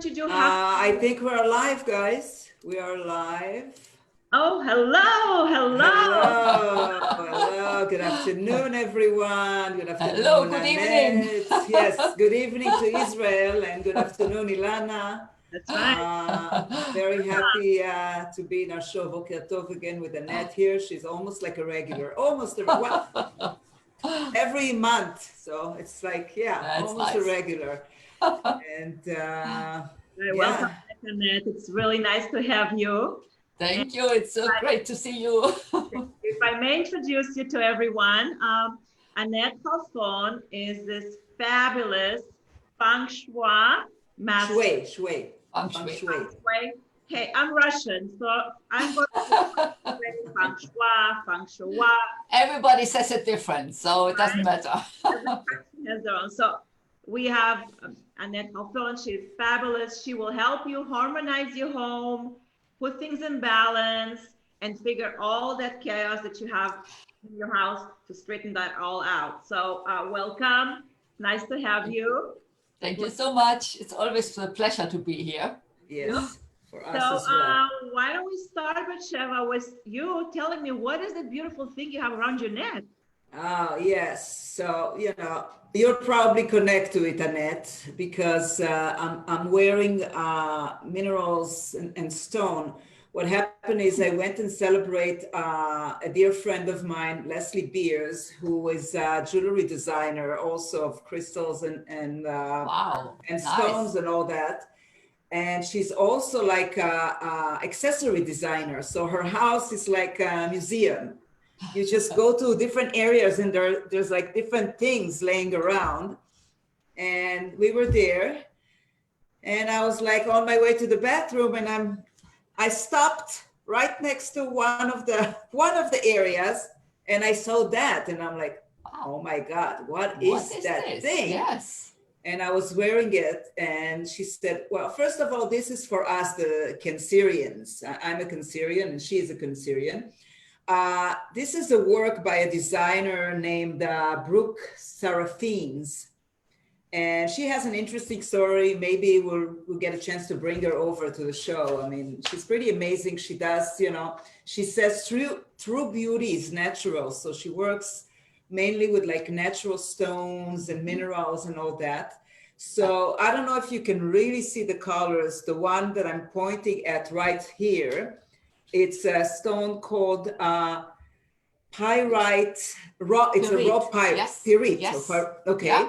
to do I think we're live, guys. We are live. Oh, hello, hello. Hello. Good afternoon, everyone. Good afternoon, Hello, good evening. Annette. Yes, good evening to Israel, and good afternoon, Ilana. That's right. Very happy to be in our show, Boker Tov, again with Annette here. She's almost like a regular, every month. So it's like, That's almost nice. a regular. And Welcome, Annette. It's really nice to have you. Thank you. It's so great to see you. If I may introduce you to everyone, Annette Halfon is this fabulous Feng Shui master. Shui. Feng Shui. Hey, I'm Russian, so I'm going to say Feng Shui. Everybody says it different, so it doesn't matter. Every person has their own. So we have Annette Halfon. She's fabulous. She will help you harmonize your home, put things in balance, and figure all that chaos that you have in your house to straighten that all out. So welcome. Nice to have you. Thank you so much. It's always a pleasure to be here. Yes, for us So as well. why don't we start, Batsheva, with you telling me what is the beautiful thing you have around your neck? Yes. So, you're probably connected to it, Annette, because I'm wearing minerals and stone. What happened is I went and celebrate a dear friend of mine, Leslie Beers, who is a jewelry designer, also of crystals and Wow, stones nice. and all that. And she's also like a accessory designer. So her house is like a museum. You just go to different areas and there's like different things laying around. And we were there and I was like on my way to the bathroom and I stopped right next to one of the areas and I saw that and I'm like, oh my God, what is that this thing? Yes. And I was wearing it and she said, well, first of all, this is for us, the Cancerians. I'm a Cancerian and she is a Cancerian. This is a work by a designer named Brooke Seraphines. And she has an interesting story. Maybe we'll get a chance to bring her over to the show. I mean, she's pretty amazing. She does, she says true beauty is natural. So she works mainly with like natural stones and minerals and all that. So I don't know if you can really see the colors. The one that I'm pointing at right here, it's a stone called pyrite. It's a raw pyrite. Yes. Pyrite. Yes. Okay. Yeah.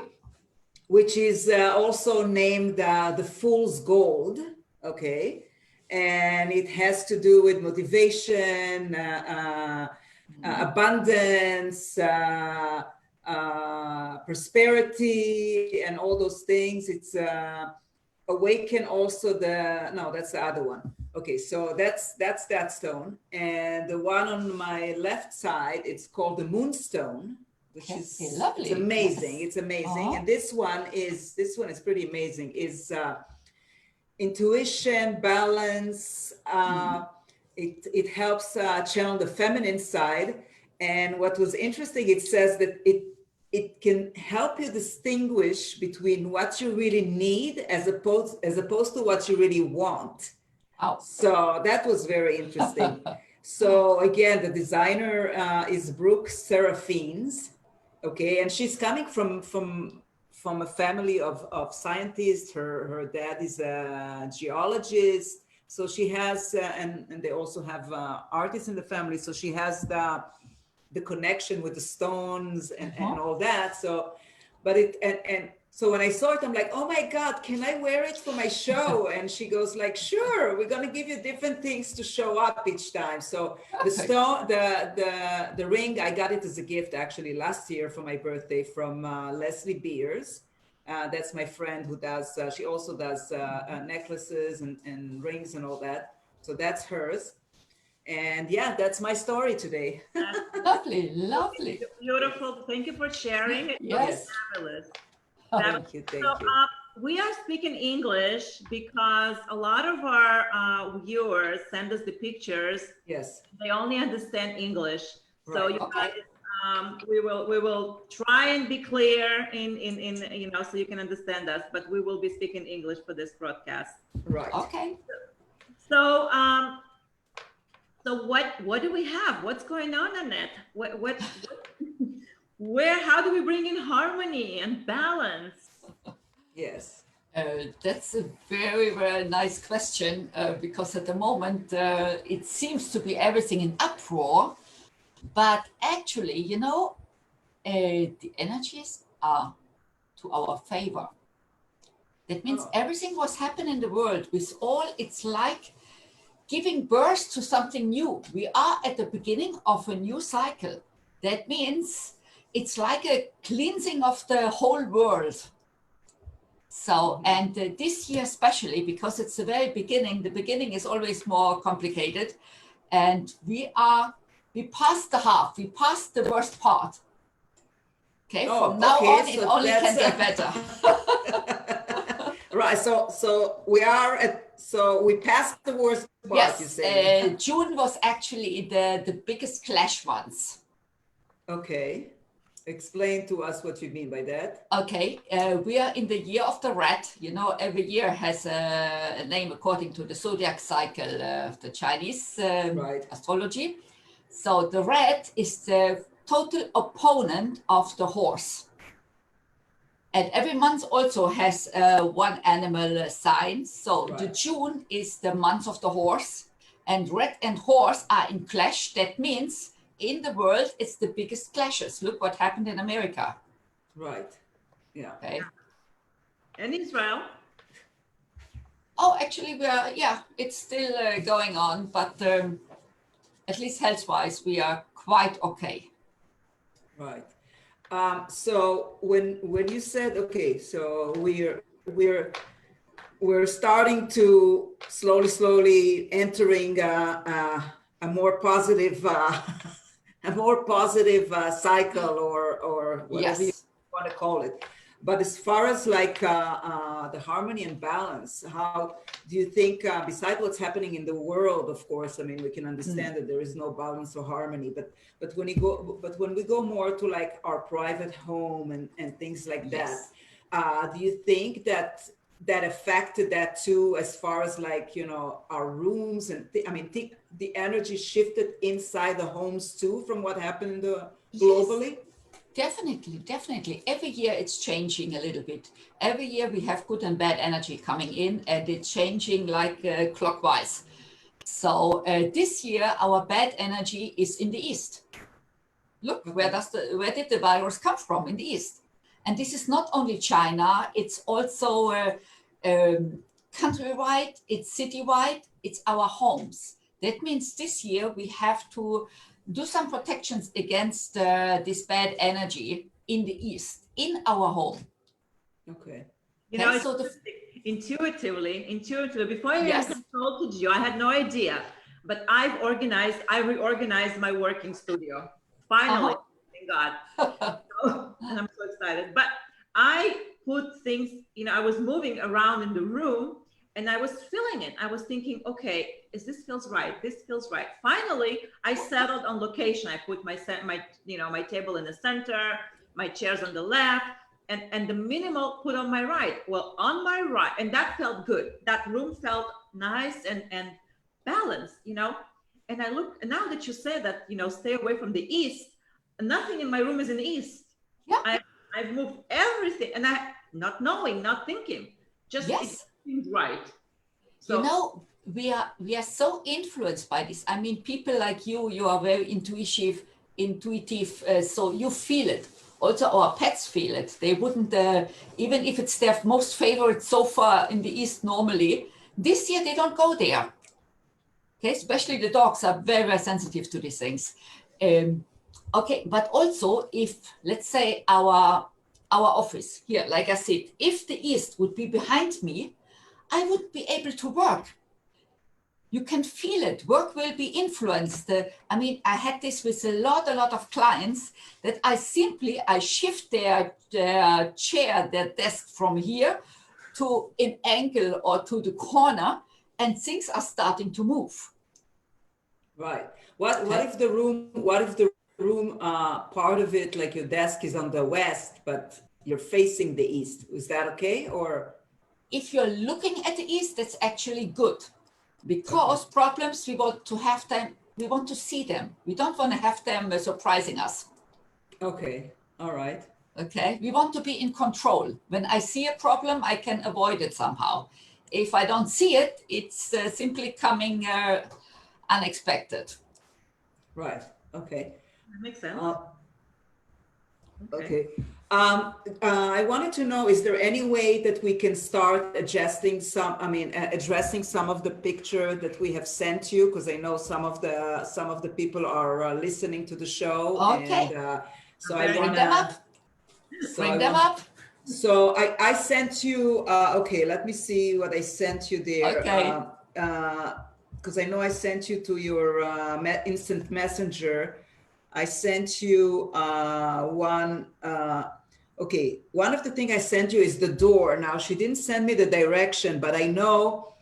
Which is also named the fool's gold. Okay. And it has to do with motivation, abundance, prosperity, and all those things. It's awaken also that's the other one. Okay, so that's that stone. And the one on my left side, it's called the moonstone, which is lovely. It's amazing. Yes. It's amazing. And this one is pretty amazing. Is intuition, balance. It helps channel the feminine side. And what was interesting, it says that it can help you distinguish between what you really need as opposed to what you really want. Oh. So that was very interesting. So again, the designer is Brooke Seraphines. Okay, and she's coming from a family of scientists. Her dad is a geologist. So she has, and they also have artists in the family. So she has the connection with the stones and all that. So, but so when I saw it, I'm like, oh my God, can I wear it for my show? And she goes like, sure, we're going to give you different things to show up each time. So the stone, the ring, I got it as a gift actually last year for my birthday from Leslie Beers. That's my friend who does, she also does necklaces and rings and all that. So that's hers. And yeah, that's my story today. Lovely, lovely. Beautiful. Thank you for sharing. It's Yes. Fabulous. Thank you. We are speaking English because a lot of our viewers send us the pictures. Yes. They only understand English. So Right. you guys, We will try and be clear in so you can understand us, but we will be speaking English for this broadcast. Right. Okay. So so what do we have? What's going on, Annette? Where, how do we bring in harmony and balance? Yes. That's a very, very nice question because at the moment it seems to be everything in uproar. But actually, the energies are to our favor. That means everything what's happening in the world with all, it's like giving birth to something new. We are at the beginning of a new cycle. That means it's like a cleansing of the whole world. So, and this year especially, because it's the very beginning, the beginning is always more complicated. And we passed the half, we passed the worst part. Okay, from now on, it only can get better. Right, so we passed the worst part, yes, you say. June was actually the biggest clash once. Okay. Explain to us what you mean by that. Okay, we are in the year of the rat. Every year has a name according to the zodiac cycle of the Chinese astrology. So the rat is the total opponent of the horse. And every month also has one animal sign. So the June is the month of the horse, and rat and horse are in clash. That means in the world, it's the biggest clashes. Look what happened in America. Right. Yeah. Okay. And Israel. Oh, actually, it's still going on, but at least health-wise, we are quite okay. Right. So when you said, okay, so we're starting to slowly entering a more positive cycle or whatever you want to call it. But as far as like the harmony and balance, how do you think, besides what's happening in the world, of course, I mean, we can understand that there is no balance or harmony, but when we go more to like our private home and things like that, do you think that affected that too, as far as like, our rooms and the energy shifted inside the homes too from what happened globally? Definitely. Every year it's changing a little bit. Every year we have good and bad energy coming in, and it's changing like clockwise. So this year our bad energy is in the east. Look, where did the virus come from? In the east. And this is not only China, it's also countrywide, it's citywide, it's our homes. That means this year we have to do some protections against this bad energy in the east, in our home. Okay. Intuitively, before I even consulted you, I had no idea, but I reorganized my working studio. Finally, thank God. And I'm so excited. But I put things, I was moving around in the room and I was feeling it. I was thinking, okay, this feels right? This feels right. Finally, I settled on location. I put my table in the center, my chairs on the left, and the minimal put on my right. Well, on my right, and that felt good. That room felt nice and balanced, And I look, and now that you say that, stay away from the east, nothing in my room is in the east. Yeah. I've moved everything, and not knowing, not thinking, just it seemed right. So we are so influenced by this. I mean, people like you are very intuitive, so you feel it. Also, our pets feel it. They wouldn't, even if it's their most favorite sofa in the east normally, this year they don't go there. Okay, especially the dogs are very, very sensitive to these things. Okay, but also if, let's say, our office here, like I said, if the east would be behind me, I would be able to work. You can feel it. Work will be influenced. I had this with a lot of clients that I shift their chair, their desk from here to an angle or to the corner, and things are starting to move. Right. What if the room room, part of it, like your desk is on the west, but you're facing the east. Is that okay? Or if you're looking at the east, that's actually good, because problems, we want to have them, we want to see them. We don't want to have them surprising us. okay, all right. Okay, we want to be in control. When I see a problem, I can avoid it somehow. If I don't see it, it's simply coming unexpected. Right. Okay. That makes sense. Okay. I wanted to know, is there any way that we can start adjusting some, addressing some of the picture that we have sent you? Because I know some of the people are listening to the show. Okay. And so Bring I want them up. to Bring them up. So I sent you, okay, let me see what I sent you there. Okay. Because I know I sent you to your instant messenger. I sent you one, okay, one of the things I sent you is the door. Now, she didn't send me the direction, but I know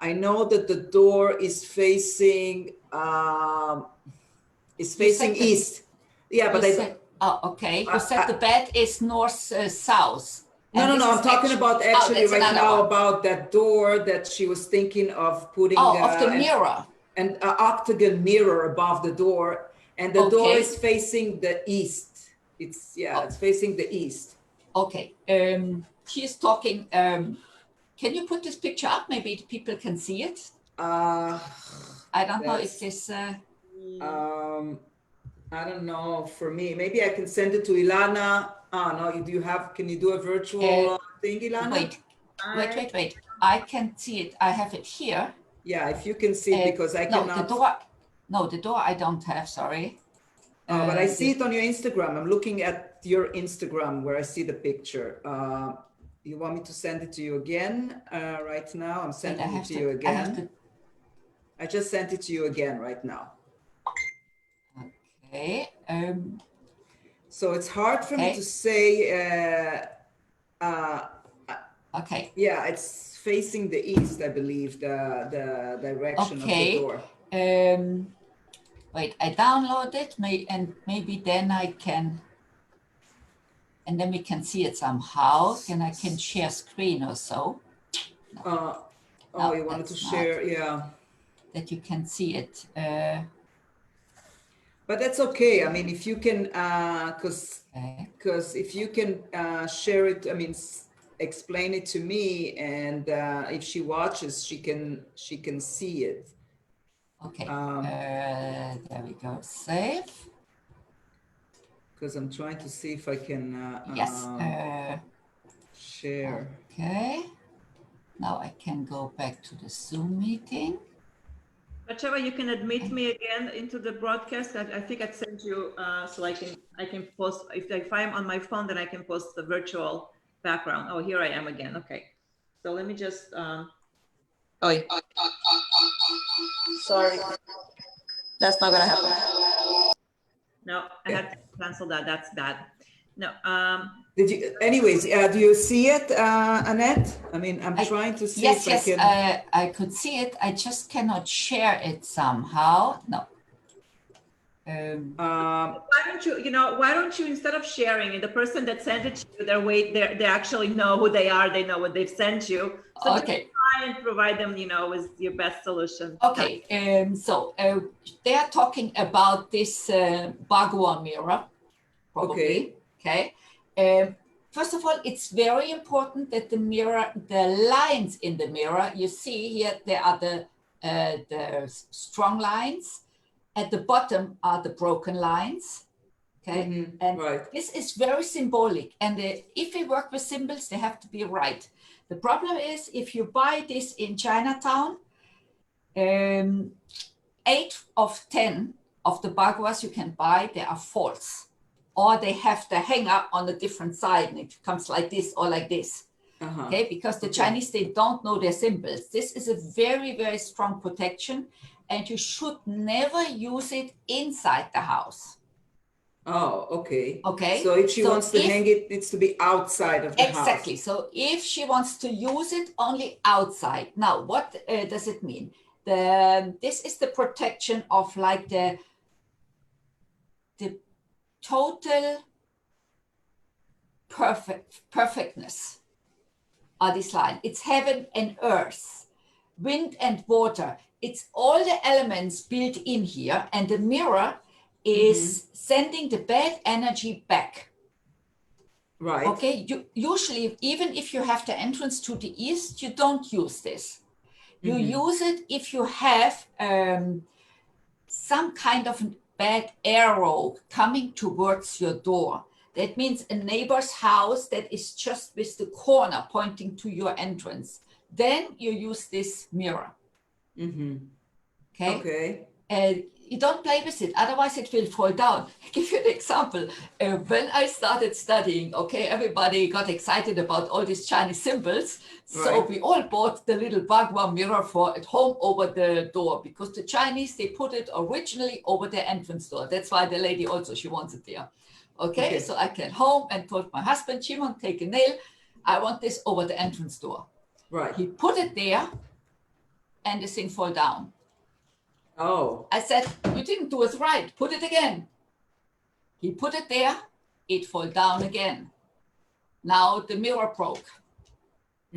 that the door is facing east. Yeah, but okay. You said the bed is north-south. No, I'm talking about actually right now about that door that she was thinking of putting. Of the mirror. An octagon mirror above the door, and the door is facing the east. It's facing the east. Okay. She's talking. Can you put this picture up? Maybe people can see it. I don't know if this. I don't know. For me, maybe I can send it to Ilana. No, can you do a virtual thing, Ilana? Wait. I can see it. I have it here. Yeah, if you can see it, because I cannot. The door I don't have, sorry. But I see it on your Instagram. I'm looking at your Instagram where I see the picture. You want me to send it to you again right now? I'm sending it to you again. I just sent it to you again right now. Okay. So it's hard for me to say. Okay. Yeah, it's facing the east, I believe, the direction of the door. Wait, I download it, and maybe then I can, and then we can see it somehow. Then I can share screen or so. No. You wanted to share, yeah. That you can see it. But that's okay. I mean, if you can, because if you can share it, explain it to me, and if she watches, she can see it. Okay. There we go. Save. Because I'm trying to see if I can share. Okay. Now I can go back to the Zoom meeting. Batsheva, you can admit me again into the broadcast. I think I sent you so I can post. If I'm on my phone, then I can post the virtual background. Oh, here I am again. Okay, so let me just. Sorry, that's not gonna happen. No, I had to cancel that. That's bad. No. Did you? Anyways, do you see it, Annette? I mean, I'm trying to see if I can. I could see it. I just cannot share it somehow. No. Why don't you instead of sharing it, the person that sent it to you, they actually know who they are. They know what they've sent you. So okay. Try and provide them, with your best solution. Okay. So they are talking about this Bagua mirror, probably. Okay. First of all, it's very important that the lines in the mirror, you see here, there are the strong lines. At the bottom are the broken lines. Okay. And this is very symbolic. And if we work with symbols, they have to be right. The problem is if you buy this in Chinatown, 8 of 10 of the baguas you can buy, they are false. Or they have the hanger on a different side and it comes like this or like this. Okay, because the Chinese, they don't know their symbols. This is a very, very strong protection, and you should never use it inside the house. Oh, okay. Okay. So if she wants to hang it, it needs to be outside of the house. Exactly. So if she wants to use it only outside. Now, what does it mean? This is the protection of like the total perfectness are this line. It's heaven and earth, wind and water. It's all the elements built in here, and the mirror is sending the bad energy back. Right. Okay, usually, even if you have the entrance to the east, you don't use this. You use it if you have some kind of bad arrow coming towards your door. That means a neighbor's house that is just with the corner pointing to your entrance. Then you use this mirror. Okay. You don't play with it, otherwise it will fall down. I'll give you an example. When I started studying, okay, everybody got excited about all these Chinese symbols. So we all bought the little Bagua mirror for at home over the door, because the Chinese, they put it originally over the entrance door. That's why the lady also, she wants it there. Okay, so I came home and told my husband, Shimon, take a nail. I want this over the entrance door. Right. He put it there and the thing fall down. Oh. I said, you didn't do it right. Put it again. He put it there. It fall down again. Now the mirror broke.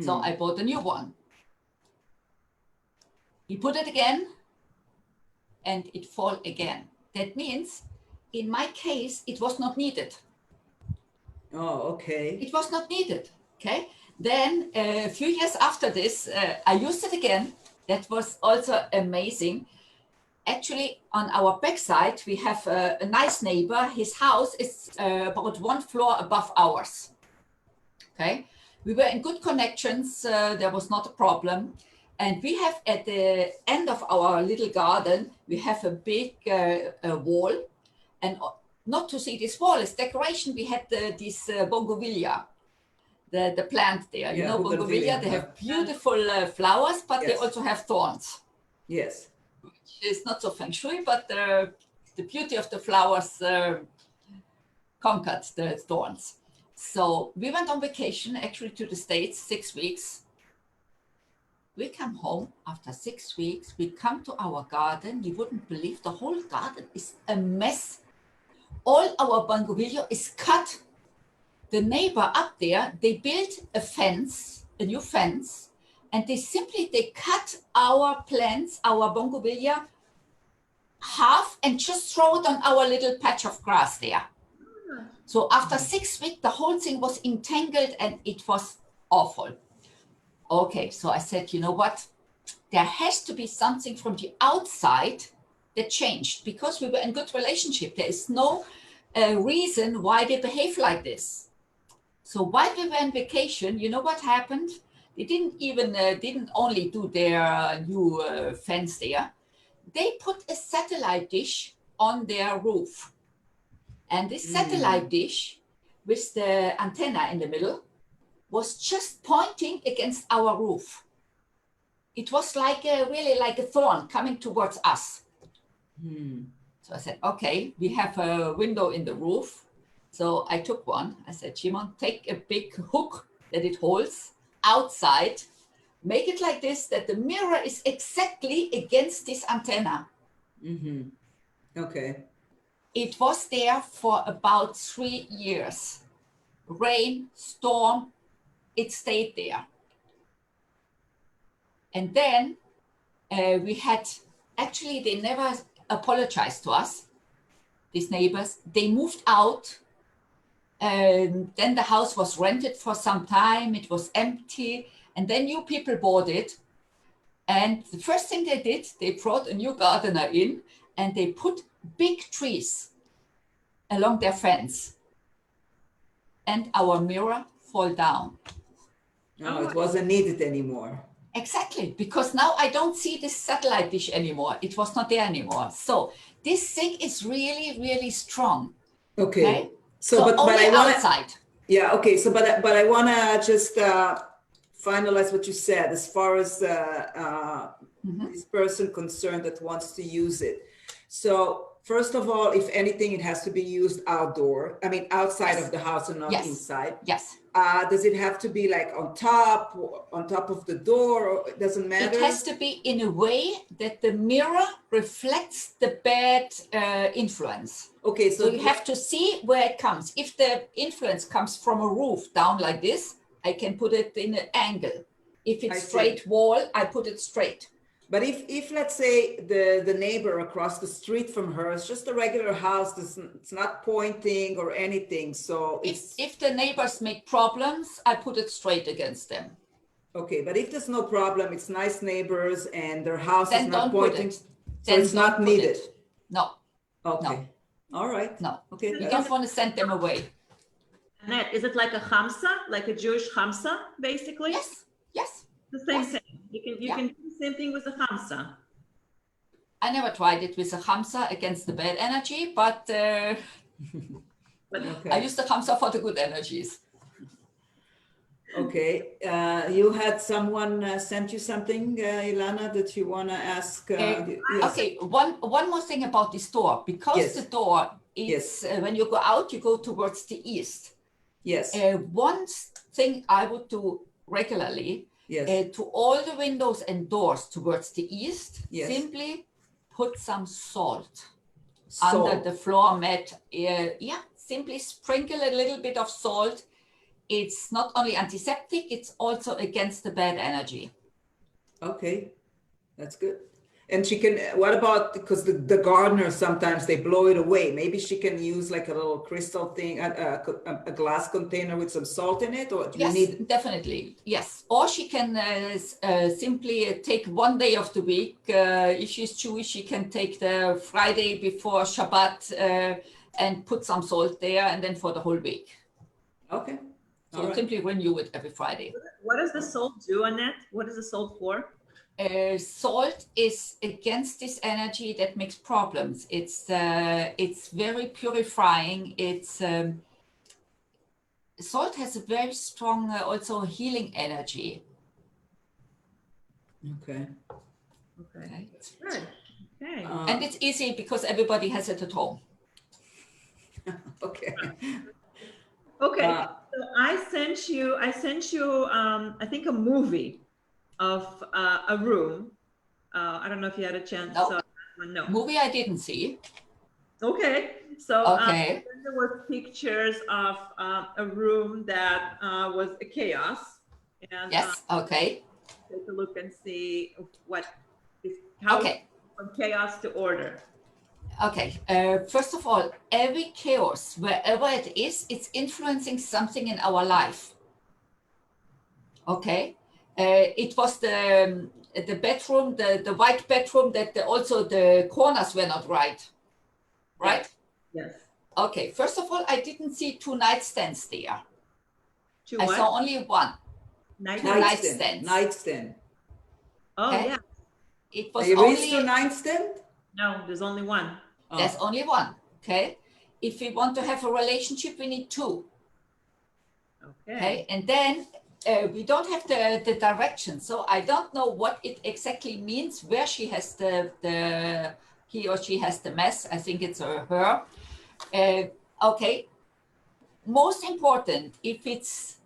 So I bought a new one. He put it again and it fall again. That means in my case, it was not needed. Oh, okay. It was not needed. Okay. Then a few years after this, I used it again. That was also amazing. Actually, on our backside, we have a nice neighbor. His house is about one floor above ours. Okay, we were in good connections. There was not a problem. And we have at the end of our little garden, we have a big wall. And not to see this wall, as decoration, we had this bougainvillea, the plant there. You know, bougainvillea, they have beautiful flowers, but they also have thorns. Yes. It's not so Feng Shui, but the beauty of the flowers conquered the thorns. So we went on vacation, actually to the States, 6 weeks. We come home after 6 weeks. We come to our garden. You wouldn't believe the whole garden is a mess. All our bougainvillea is cut. The neighbor up there, they built a fence, a new fence, and they cut our plants, our bougainvillea, half and just throw it on our little patch of grass there. So after 6 weeks, the whole thing was entangled and it was awful. Okay, so I said, you know what? There has to be something from the outside that changed, because we were in good relationship. There is no reason why they behave like this. So while we were on vacation, you know what happened? They didn't only do their new fence there. They put a satellite dish on their roof. And this satellite dish with the antenna in the middle was just pointing against our roof. It was like really like a thorn coming towards us. So I said, okay, we have a window in the roof. So I took one. I said, Shimon, take a big hook that it holds outside. Make it like this, that the mirror is exactly against this antenna. Okay. It was there for about 3 years. Rain, storm, it stayed there. And then we had, actually, they never apologized to us, these neighbors. They moved out. And then the house was rented for some time. It was empty. And then new people bought it. And the first thing they did, they brought a new gardener in and they put big trees along their fence. And our mirror fall down. No, it wasn't needed anymore. Exactly, because now I don't see this satellite dish anymore. It was not there anymore. So this thing is really, really strong. Okay. So but I want outside. Yeah. Okay. So, but I want to just finalize what you said as far as this person concerned that wants to use it. So first of all, if anything, it has to be used outdoor. I mean, outside Yes. of the house and not Yes. inside. Yes. Does it have to be like on top of the door, or it doesn't matter? It has to be in a way that the mirror reflects the bad influence. Okay, So you have to see where it comes. If the influence comes from a roof down like this, I can put it in an angle. If it's straight wall, I put it straight. But if let's say the neighbor across the street from her is just a regular house, it's not pointing or anything, so if the neighbors make problems, I put it straight against them. Okay, but if there's no problem, it's nice neighbors and their house Then is not don't put pointing, it. so Then it's don't not put needed. it. No. Okay. All right. No. Okay. You don't want to send them away. Annette, is it like a chamsa, like a Jewish chamsa, basically? Yes. Yes. The same Yes. thing. You can do the same thing with the chamsa. I never tried it with a Hamsa against the bad energy, but Okay. I use the Hamsa for the good energies. Okay. You had someone sent you something, Ilana, that you want to ask? Yes. Okay. One more thing about this door, because Yes. the door is when you go out, you go towards the east. Yes. One thing I would do regularly. Yes. To all the windows and doors towards the east, Yes. simply put some salt Salt. under the floor mat. Simply sprinkle a little bit of salt. It's not only antiseptic, it's also against the bad energy. Okay, that's good. And she can, what about, because the gardeners, sometimes they blow it away. Maybe she can use like a little crystal thing, a glass container with some salt in it, or do Yes, you need? definitely, yes. Or she can simply take one day of the week. If she's Jewish, she can take the Friday before Shabbat and put some salt there, and then for the whole week. Okay. So simply renew it every Friday. What does the salt do, Annette? What is the salt for? Salt is against this energy that makes problems. It's very purifying. Salt has a very strong also healing energy. Okay. Okay. Good. Okay. And it's easy because everybody has it at home. Okay. Okay. So I sent you I think a movie of a room. I don't know if you had a chance. No. No. Movie I didn't see. Okay. So Okay. there were pictures of a room that was a chaos. And Yes. Okay. take a look and see how Okay. from chaos to order. Okay. First of all, every chaos, wherever it is, it's influencing something in our life. Okay. It was the bedroom, the white bedroom that also the corners were not right. Right? Yes. Okay. First of all, I didn't see 2 nightstands there. I What? saw only one. Nightstand. Nightstand. Oh, Okay. yeah. It was Are you only raised to nightstand? No, there's only one. Oh. there's only one. Okay. If we want to have a relationship, we need 2. Okay. And then we don't have the direction. So I don't know what it exactly means, where she has he or she has the mess. I think it's her. Okay. Most important, if it's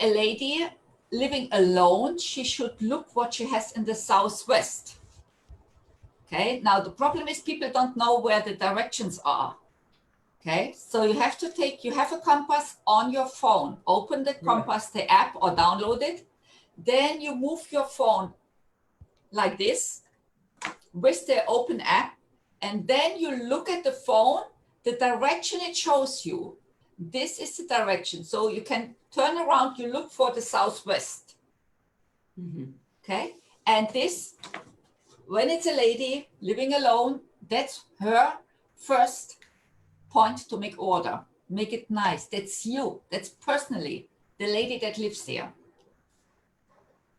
a lady living alone, she should look what she has in the southwest. Okay. Now the problem is people don't know where the directions are. Okay. So you have a compass on your phone. Open the compass, the app, or download it. Then you move your phone like this with the open app. And then you look at the phone, the direction it shows you. This is the direction. So you can turn around, you look for the southwest. Mm-hmm. Okay. And this, when it's a lady living alone, that's her first point to make order. Make it nice. That's you. That's personally the lady that lives there.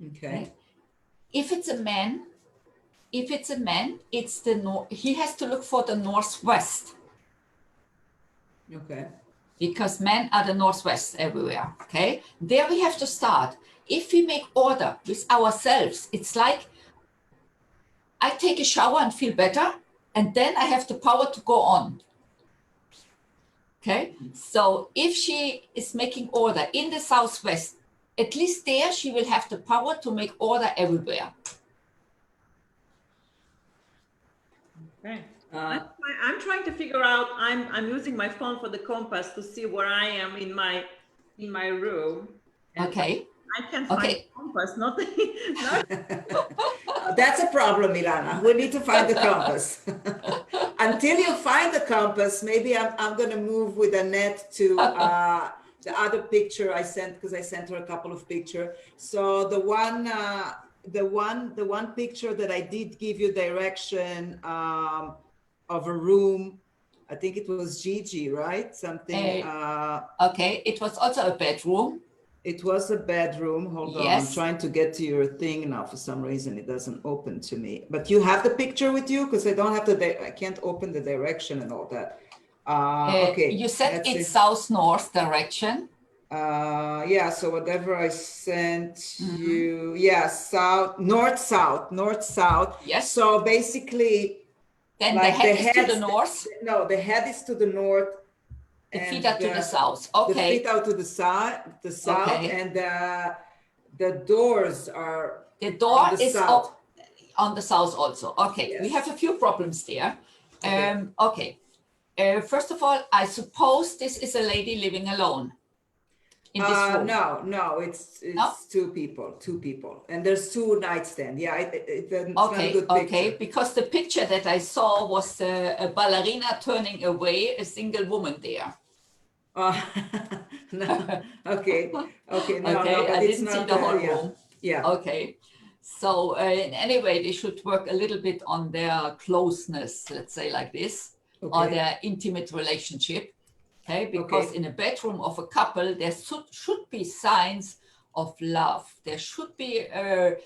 Okay. If it's a man, it's he has to look for the northwest. Okay. Because men are the northwest everywhere. Okay. There we have to start. If we make order with ourselves, it's like I take a shower and feel better. and then I have the power to go on. Okay, so if she is making order in the southwest, at least there she will have the power to make order everywhere. Okay. I'm trying to figure out. I'm using my phone for the compass to see where I am in my room. Okay. I can't find the compass. Not. That's a problem, Ilana. We need to find the compass. Until you find the compass, maybe I'm going to move with Annette to the other picture I sent, because I sent her a couple of pictures. So the one picture that I did give you direction of a room, I think it was Gigi, right? Something. Okay, it was also a bedroom. It was a bedroom. Hold on, I'm trying to get to your thing now. For some reason, it doesn't open to me. But you have the picture with you, because I don't have I can't open the direction and all that. Okay. You said it's south-north direction. Yeah. So whatever I sent you, yeah, north-south. Yes. So basically, then like the head is to the north. No, the head is to the north. The feet are to the south. Okay. The feet are to the south, and the doors are. The door on the is south. On the south also. Okay, Yes. We have a few problems there. Okay. First of all, I suppose this is a lady living alone in this room. No, it's two people, and there's two nightstand. Yeah, it's not a good picture. Because the picture that I saw was a ballerina turning away a single woman there. No. Okay. No, but I didn't see the whole room. Yeah. Okay. So anyway, they should work a little bit on their closeness, let's say like this, or their intimate relationship. Okay, because in a bedroom of a couple, there should be signs of love. There should be a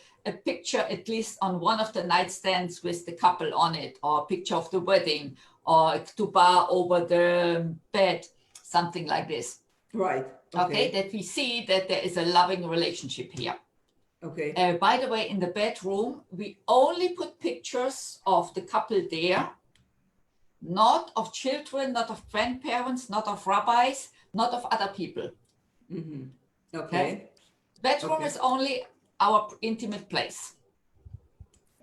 picture, at least on one of the nightstands with the couple on it, or a picture of the wedding, or a ketubah over the bed, something like this. Right. Okay, that we see that there is a loving relationship here. Okay. By the way, in the bedroom, we only put pictures of the couple there, not of children, not of grandparents, not of rabbis, not of other people. Okay. Bedroom is only our intimate place.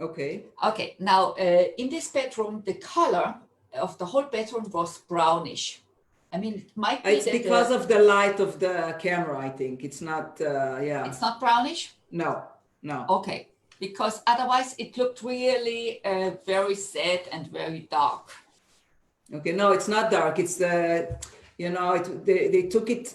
Okay. Okay. Now, in this bedroom, the color of the whole bedroom was brownish. I mean, it might be it's because of the light of the camera, I think. It's not, It's not brownish? No. Okay. Because otherwise it looked really very sad and very dark. Okay, no, it's not dark. It's they took it.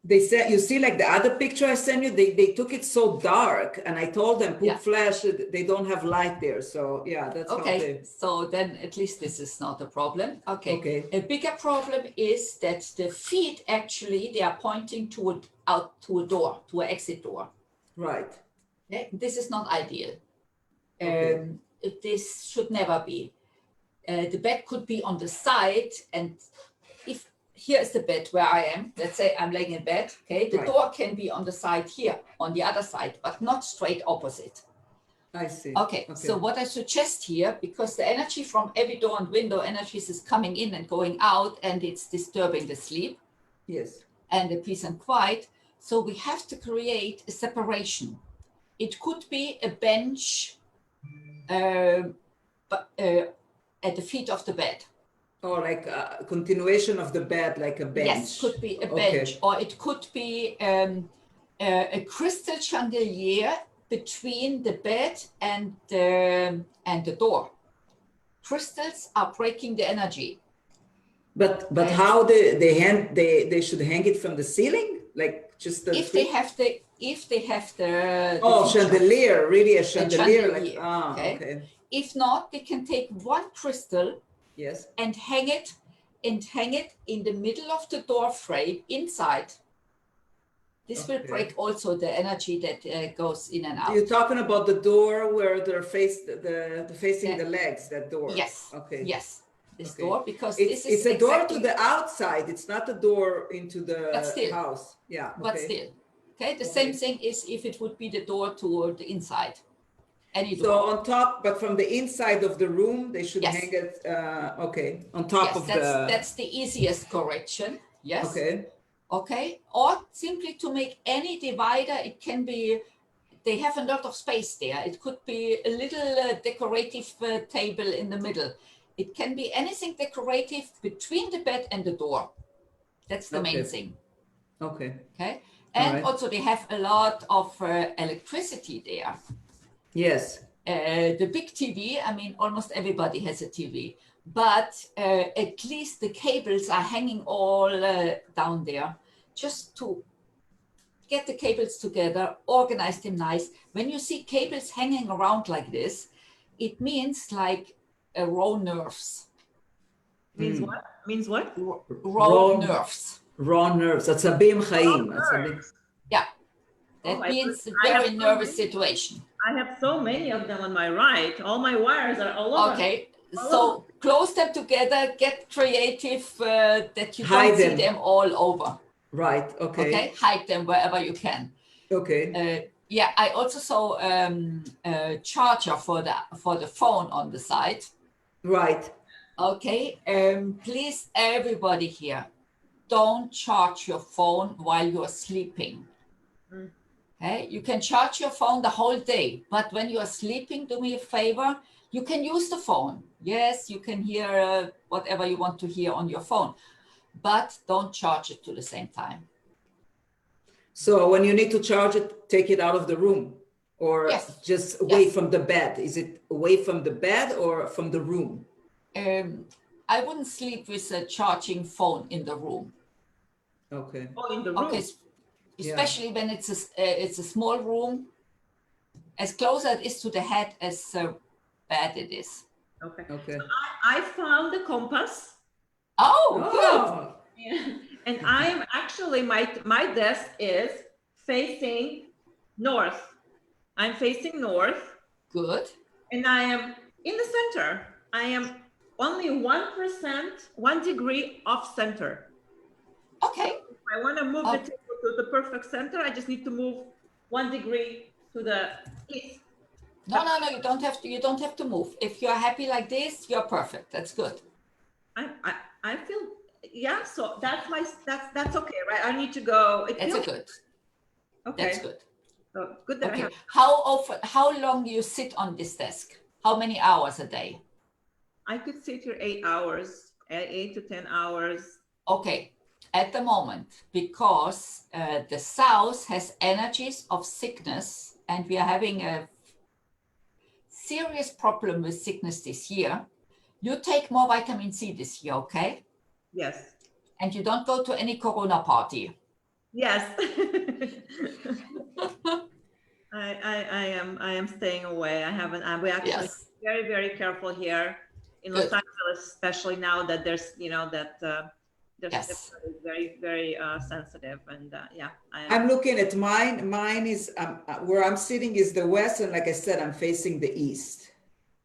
They said, you see, like the other picture I sent you, they took it so dark, and I told them put flash. They don't have light there, so yeah, that's okay. So then at least this is not a problem. Okay. A bigger problem is that the feet actually they are pointing out to a door, to an exit door. Right. Okay? This is not ideal. Okay. This should never be. The bed could be on the side, and if here is the bed where I am, let's say I'm laying in bed, okay, the door can be on the side here, on the other side, but not straight opposite. I see. Okay, so what I suggest here, because the energy from every door and window energies is coming in and going out, and it's disturbing the sleep. Yes. And the peace and quiet. So we have to create a separation. It could be a bench at the feet of the bed. Or like a continuation of the bed, like a bench. Yes, could be a bench, or it could be a crystal chandelier between the bed and the door. Crystals are breaking the energy. But how they should hang it from the ceiling, like just the if they have the chandelier, really a chandelier, okay. If not, they can take one crystal. Yes. And hang it in the middle of the door frame inside. This will break also the energy that goes in and out. You're talking about the door where they're facing the legs, that door. Yes. Okay. This door, because it's a door to the outside. It's not a door into the house. Yeah. But still. Okay. The same thing is if it would be the door to the inside. Any So door. on top, but from the inside of the room, they should Yes. hang it, okay, on top Yes, of the, that's the easiest correction. Yes. okay, Okay. Or simply to make any divider, it can be, they have a lot of space there. It could be a little decorative table in the middle. It can be anything decorative between the bed and the door. That's the main Okay. thing. Okay. Okay. All And right. also they have a lot of electricity there. Yes. The big TV, I mean, almost everybody has a TV, but at least the cables are hanging all down there, just to get the cables together, organize them nice. When you see cables hanging around like this, it means like raw nerves. Means what? Means what? Raw nerves. Raw nerves. That's a bim chaim. That's a big. Yeah, Oh, that means a I have very so nervous many. situation. I have so many of them on my right. All my wires are all over. Okay, all so over. close them together, get creative that you Hide don't see them. them all over. Right. Okay. Okay, hide them wherever you can. Okay. Yeah, I also saw a charger for the phone on the side. Right. Okay, please, everybody here, don't charge your phone while you're sleeping. Okay, you can charge your phone the whole day, but when you are sleeping, do me a favor, you can use the phone. Yes, you can hear whatever you want to hear on your phone, but don't charge it to the same time. So when you need to charge it, take it out of the room, or Yes. just away Yes. from the bed. Is it away from the bed or from the room? I wouldn't sleep with a charging phone in the room. Okay. Oh, in the room. Okay, especially when it's a small room, as close as it is to the head as bad it is. Okay. Okay. So I found the compass. Oh, good. Oh, And I'm actually, my desk is facing north. I'm facing north. Good. And I am in the center. I am only 1%, 1 degree off center. Okay. If I want to move the table to the perfect center, I just need to move 1 degree to the east. No, you don't have to. You don't have to move. If you're happy like this, you're perfect. That's good. I feel, yeah. So that's that's okay, right? I need to go. That's good. Okay. That's good. So good that I Okay. have. How long do you sit on this desk? How many hours a day? I could sit here 8 hours, 8 to 10 hours. Okay. At the moment, because the south has energies of sickness, and we are having a serious problem with sickness this year, you take more vitamin C this year, okay? Yes. And you don't go to any Corona party. Yes. I am staying away. I haven't. We actually very, very careful here in Los Angeles, especially now that there's, there's very, very sensitive, and yeah. I'm looking at mine. Mine is where I'm sitting is the west, and like I said, I'm facing the east.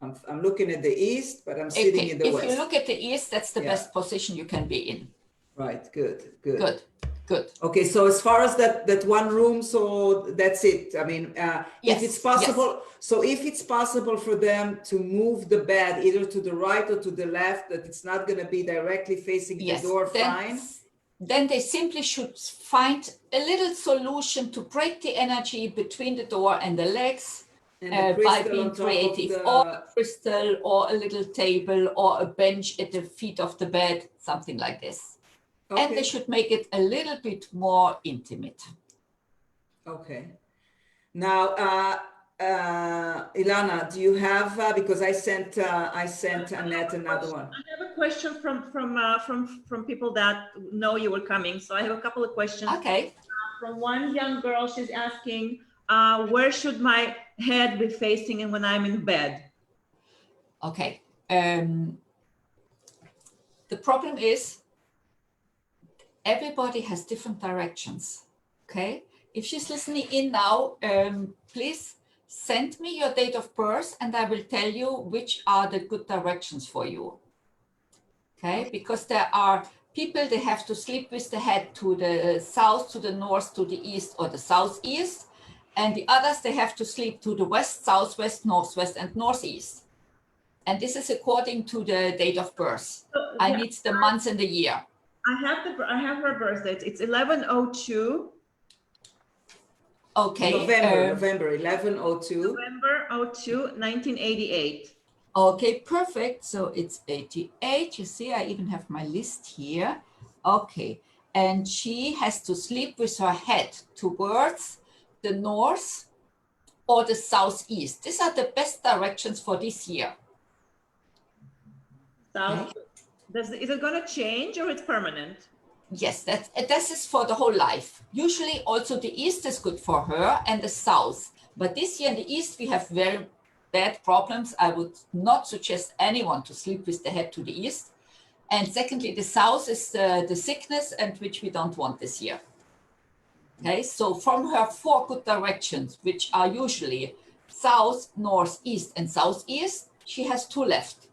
I'm looking at the east, but I'm sitting in the west. If you look at the east, that's the best position you can be in. Right. Good. Good. Okay, so as far as that one room, so that's it. I mean, if it's possible, so if it's possible for them to move the bed either to the right or to the left, that it's not going to be directly facing the door, fine. Then they simply should find a little solution to break the energy between the door and the legs by being creative, or a crystal, or a little table, or a bench at the feet of the bed, something like this. Okay. And they should make it a little bit more intimate. Okay. Now, Ilana, do you have, because I sent Annette another one. I have a question from people that know you were coming. So I have a couple of questions. Okay. From one young girl, she's asking, where should my head be facing and when I'm in bed? Okay. The problem is, everybody has different directions, okay? If she's listening in now, please send me your date of birth and I will tell you which are the good directions for you, okay? Because there are people, they have to sleep with the head to the south, to the north, to the east, or the southeast. and the others, they have to sleep to the west, southwest, northwest, and northeast. And this is according to the date of birth. I need the month and the year. I have her birthday. It's 1102. Okay. November 1102. November 02, 1988. Okay, perfect. So it's 88. You see, I even have my list here. Okay. And she has to sleep with her head towards the north or the southeast. These are the best directions for this year. South. Okay. Is it going to change or it's permanent? Yes, this is for the whole life. Usually also the east is good for her and the south. But this year in the east, we have very bad problems. I would not suggest anyone to sleep with the head to the east. And secondly, the south is the sickness, and which we don't want this year. Okay, so from her 4 good directions, which are usually south, north, east, and southeast, she has 2 left,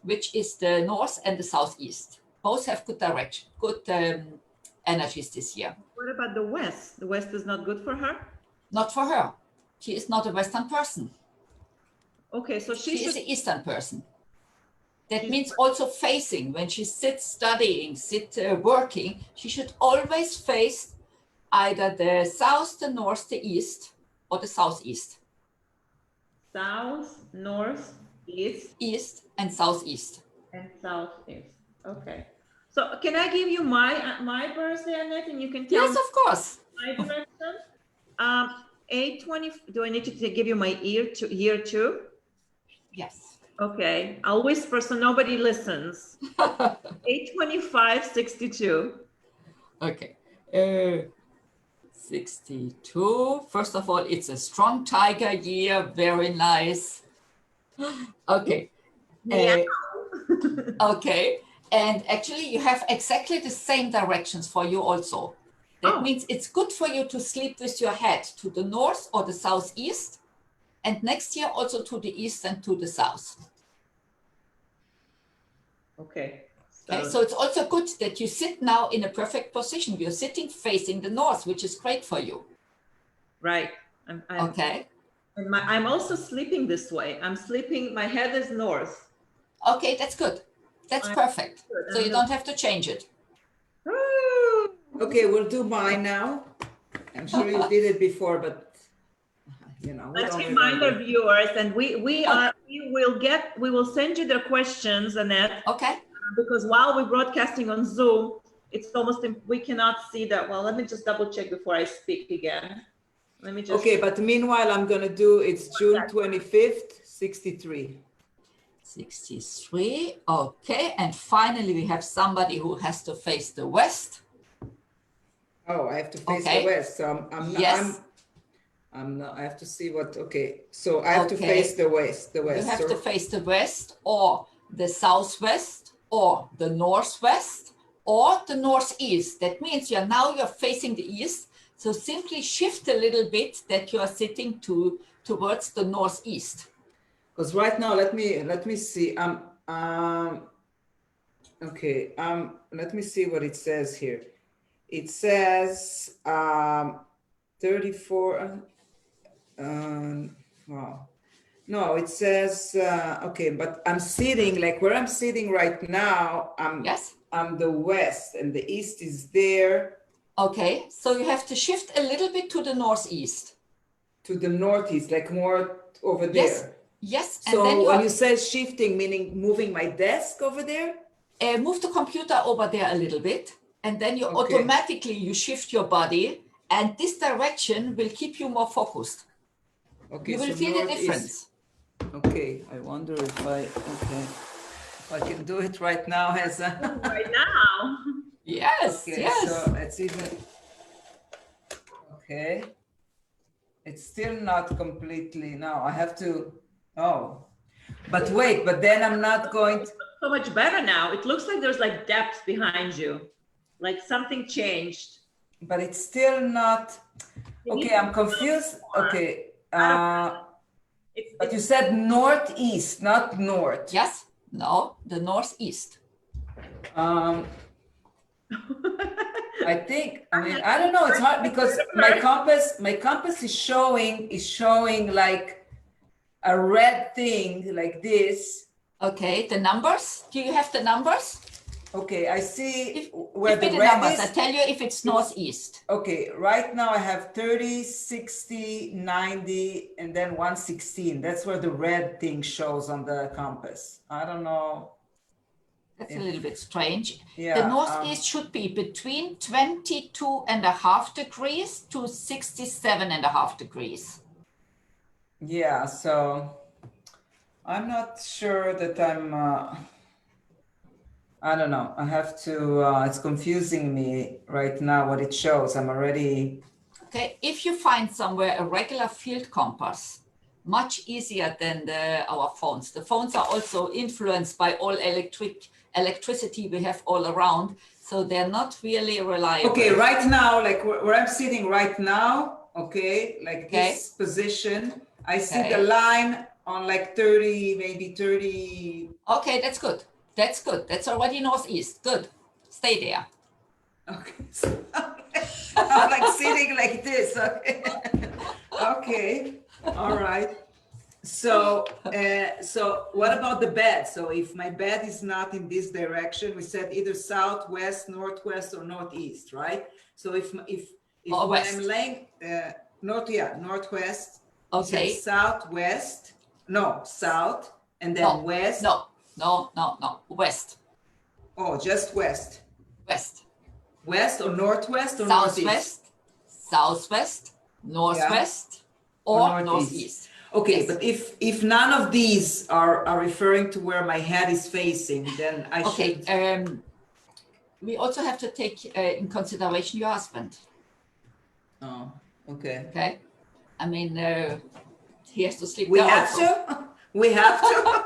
which is the north and the southeast. Both have good direction, good energies this year. What about the west? The west is not good for her? Not for her. She is not a Western person. Okay, so she is an Eastern person. That means also facing, when she sits studying, working, she should always face either the south, the north, the east, or the southeast. South, north, east. East and southeast. And southeast. Okay. So can I give you my birthday, Annette, and you can tell? Yes, of course. My direction. 820. Do I need to give you my year too? Yes. Okay. I'll whisper so nobody listens. 8/25/62. Okay. 62. First of all, it's a strong tiger year. Very nice. Okay. Yeah. Okay. And actually, you have exactly the same directions for you also. That means it's good for you to sleep with your head to the north or the southeast, and next year also to the east and to the south. Okay. Okay, so it's also good that you sit now in a perfect position. You're sitting facing the north, which is great for you. Right. Okay. And I'm also sleeping this way. I'm sleeping, my head is north. Okay, that's good. That's perfect. So you don't have to change it. Okay, we'll do mine now. I'm sure you did it before, but you know. Let's remind our viewers, and we will send you the questions, Annette. Okay. Because while we're broadcasting on Zoom, it's almost, we cannot see that. Well, let me just double check before I speak again. Let me just. Okay, but meanwhile, I'm gonna do, it's June 25th, 63. 63. Okay, and finally we have somebody who has to face the west. Oh, I have to face the west. So I'm not, I have to see what, okay. So I have to face the west, You have to face the west or the southwest or the northwest or the northeast. That means you're facing the east. So simply shift a little bit that you are sitting towards the northeast. Because right now, let me see. Okay. Let me see what it says here. It says 34. Wow. No, it says okay, but I'm sitting like where I'm sitting right now. I'm the west, and the east is there. Okay, so you have to shift a little bit to the northeast. To the northeast, like more over there. Yes. So and then when you say shifting, meaning moving my desk over there? Move the computer over there a little bit, and then you automatically you shift your body, and this direction will keep you more focused. Okay, you will feel the difference. Okay, I wonder if I can do it right now as a right now. Yes, okay, yes. So it's even okay. It's still not completely. No, I have to. Oh, but wait. But then I'm not going to. So much better now. It looks like there's like depth behind you, like something changed. But it's still not. Okay, I'm confused. Okay. But you said northeast, not north. Yes. No, the northeast. I think, I mean, I don't know. It's hard because my compass is showing like a red thing like this. Okay, the numbers. Do you have the numbers? Okay, I see Give me the numbers. I tell you if it's northeast. Okay, right now I have 30, 60, 90, and then 116. That's where the red thing shows on the compass. I don't know. That's a little bit strange. Yeah, the northeast should be between 22.5 degrees to 67.5 degrees. Yeah, so I'm not sure that I don't know. I have to, it's confusing me right now what it shows. I'm already. Okay, if you find somewhere a regular field compass, much easier than our phones. The phones are also influenced by all electricity we have all around. So they're not really reliable. Okay, right now, like where I'm sitting right now, okay, like this position, I see the line on like 30, maybe 30. Okay, that's good. That's good. That's already northeast. Good. Stay there. Okay. I'm like sitting like this. Okay. Okay. All right. So, so what about the bed? So if my bed is not in this direction, we said either south, west, northwest, or northeast, right? So if when west. I'm laying northwest. Okay. Southwest. No, south, and then west. No, west. Oh, just west. West. West or northwest or southwest, northeast? Southwest, northwest, or northeast. Okay, yes. But if none of these are referring to where my head is facing, then I should. We also have to take in consideration your husband. Oh, okay. Okay. I mean, he has to sleep. We have to. We have to.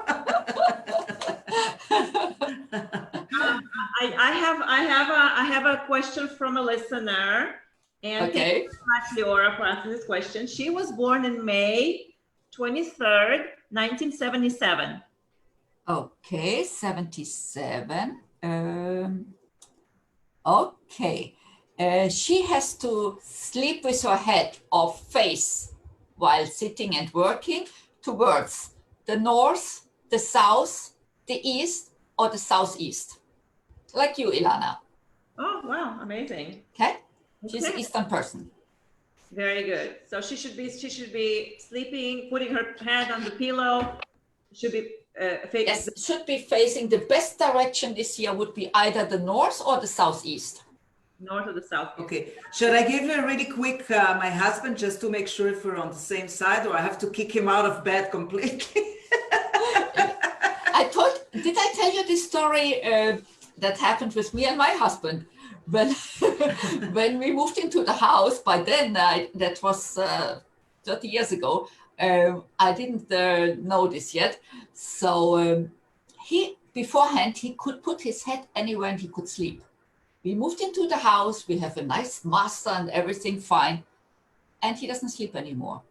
I have a question from a listener, and actually Laura for asking this question. She was born in May 23rd, 1977. Okay, 77. Okay. She has to sleep with her head or face while sitting and working towards the north, the south, the east, or the southeast. Like you, Ilana. Oh, wow. Amazing. Okay. She's an Eastern person. Very good. So she should be sleeping, putting her head on the pillow. Should be yes, should be facing the best direction this year would be either the north or the southeast. North or the south. Okay. Should I give you a really quick my husband just to make sure if we're on the same side, or I have to kick him out of bed completely? Did I tell you this story that happened with me and my husband? When we moved into the house, by then, that was 30 years ago, I didn't know this yet. So beforehand, he could put his head anywhere and he could sleep. We moved into the house, we have a nice master and everything fine, and he doesn't sleep anymore.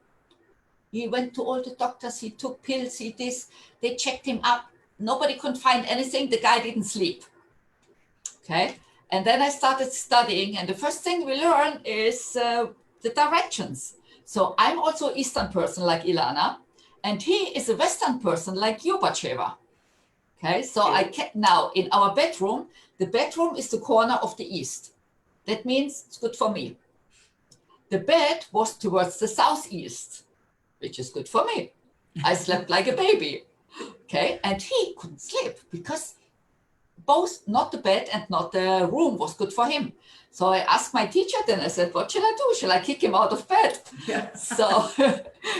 He went to all the doctors, he took pills, they checked him up. Nobody could find anything, the guy didn't sleep. Okay, and then I started studying, and the first thing we learn is the directions. So I'm also an Eastern person like Ilana, and he is a Western person like you, Batsheva. Okay, so now in our bedroom, the bedroom is the corner of the east. That means it's good for me. The bed was towards the southeast, which is good for me. I slept like a baby. Okay, and he couldn't sleep because both, not the bed and not the room was good for him. So I asked my teacher then, I said, what should I do? Shall I kick him out of bed? Yeah. So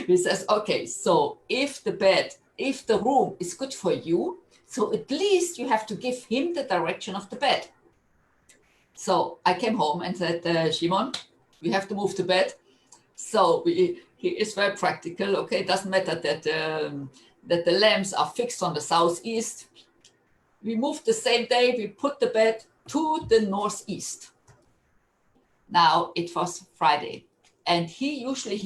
he says, okay, so if the room is good for you, so at least you have to give him the direction of the bed. So I came home and said, Shimon, we have to move the bed. So he is very practical. Okay, it doesn't matter that the lamps are fixed on the southeast. We moved the same day, we put the bed to the northeast. Now it was Friday, and he